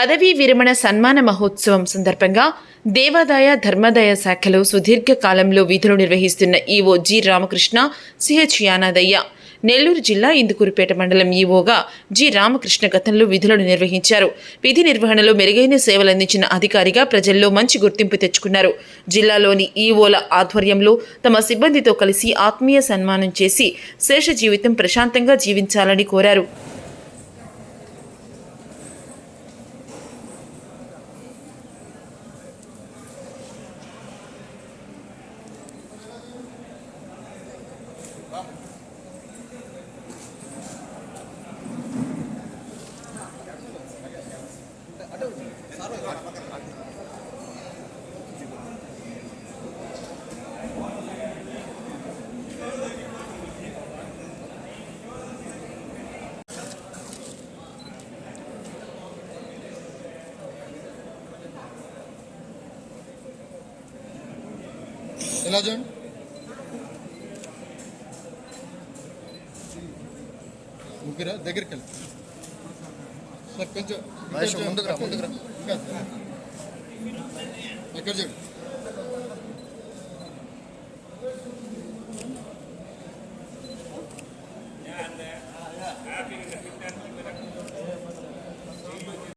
పదవీ విరమణ సన్మాన మహోత్సవం సందర్భంగా దేవాదాయ ధర్మాదాయ శాఖలో సుదీర్ఘ కాలంలో విధులు నిర్వహిస్తున్న EO G Ramakrishna CH Yanadaiah Nellore జిల్లా ఇందుకూరుపేట మండలం ఈవోగా జి రామకృష్ణ గతంలో విధులను నిర్వహించారు. విధి నిర్వహణలో మెరుగైన సేవలందించిన అధికారిగా ప్రజల్లో మంచి గుర్తింపు తెచ్చుకున్నారు. జిల్లాలోని ఈవోల ఆధ్వర్యంలో తమ సిబ్బందితో కలిసి ఆత్మీయ సన్మానం చేసి శేష జీవితం ప్రశాంతంగా జీవించాలని కోరారు. ఎలా చూడండి ముగ్గురా దగ్గరికి వెళ్ళి సార్ కొంచెం ముందుకు రా ఎక్కడ చూడు